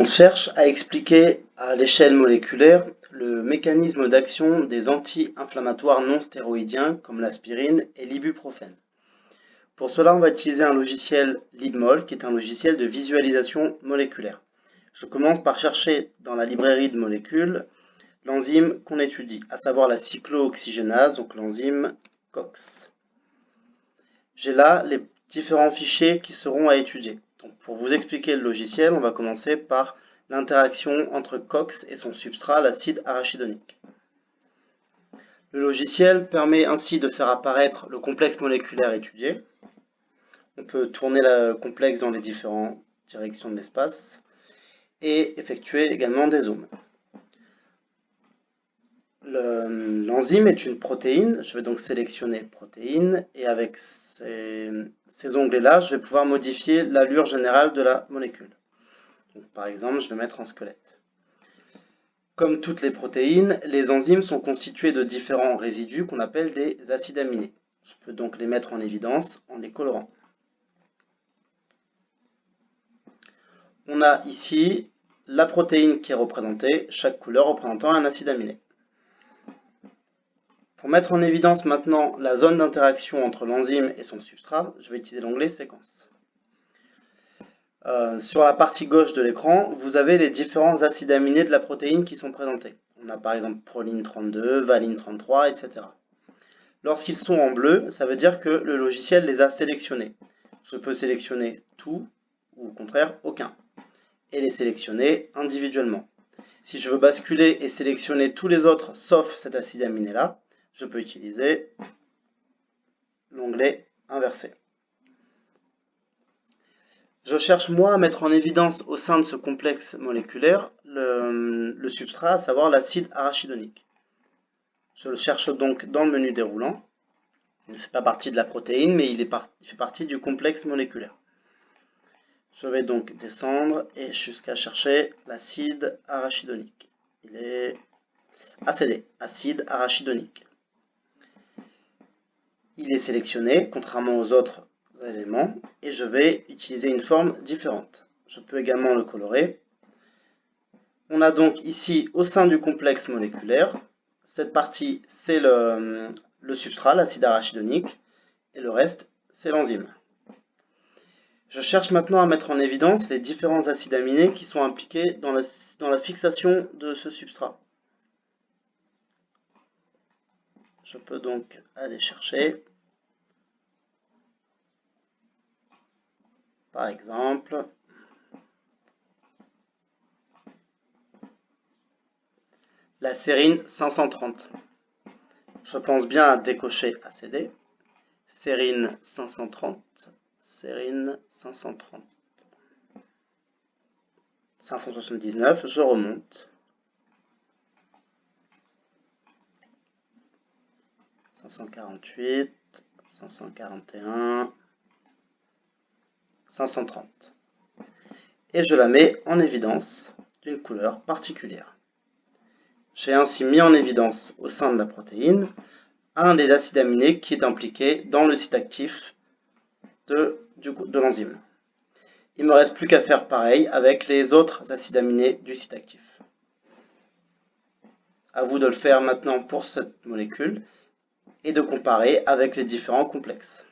On cherche à expliquer à l'échelle moléculaire le mécanisme d'action des anti-inflammatoires non stéroïdiens comme l'aspirine et l'ibuprofène. Pour cela, on va utiliser un logiciel LibMol qui est un logiciel de visualisation moléculaire. Je commence par chercher dans la librairie de molécules l'enzyme qu'on étudie, à savoir la cyclooxygénase, donc l'enzyme COX. J'ai là les différents fichiers qui seront à étudier. Donc, pour vous expliquer le logiciel, on va commencer par l'interaction entre COX et son substrat, l'acide arachidonique. Le logiciel permet ainsi de faire apparaître le complexe moléculaire étudié. On peut tourner le complexe dans les différentes directions de l'espace et effectuer également des zooms. L'enzyme est une protéine, je vais donc sélectionner protéine et avec ces onglets-là, je vais pouvoir modifier l'allure générale de la molécule. Donc, par exemple, je vais mettre en squelette. Comme toutes les protéines, les enzymes sont constituées de différents résidus qu'on appelle des acides aminés. Je peux donc les mettre en évidence en les colorant. On a ici la protéine qui est représentée, chaque couleur représentant un acide aminé. Pour mettre en évidence maintenant la zone d'interaction entre l'enzyme et son substrat, je vais utiliser l'onglet Séquence. Sur la partie gauche de l'écran, vous avez les différents acides aminés de la protéine qui sont présentés. On a par exemple proline 32, valine 33, etc. Lorsqu'ils sont en bleu, ça veut dire que le logiciel les a sélectionnés. Je peux sélectionner tout, ou au contraire aucun, et les sélectionner individuellement. Si je veux basculer et sélectionner tous les autres sauf cet acide aminé-là, je peux utiliser l'onglet inversé. Je cherche moi à mettre en évidence au sein de ce complexe moléculaire le substrat, à savoir l'acide arachidonique. Je le cherche donc dans le menu déroulant. Il ne fait pas partie de la protéine, mais il fait partie du complexe moléculaire. Je vais donc descendre et jusqu'à chercher l'acide arachidonique. Il est ACD, acide arachidonique. Il est sélectionné, contrairement aux autres éléments, et je vais utiliser une forme différente. Je peux également le colorer. On a donc ici, au sein du complexe moléculaire, cette partie, c'est le substrat, l'acide arachidonique, et le reste, c'est l'enzyme. Je cherche maintenant à mettre en évidence les différents acides aminés qui sont impliqués dans la fixation de ce substrat. Je peux donc aller chercher, par exemple, la sérine 530. Je pense bien à décocher ACD. Sérine 530, sérine 530. 579, je remonte. 548, 541, 530. Et je la mets en évidence d'une couleur particulière. J'ai ainsi mis en évidence au sein de la protéine un des acides aminés qui est impliqué dans le site actif de l'enzyme. Il ne me reste plus qu'à faire pareil avec les autres acides aminés du site actif. À vous de le faire maintenant pour cette molécule et de comparer avec les différents complexes.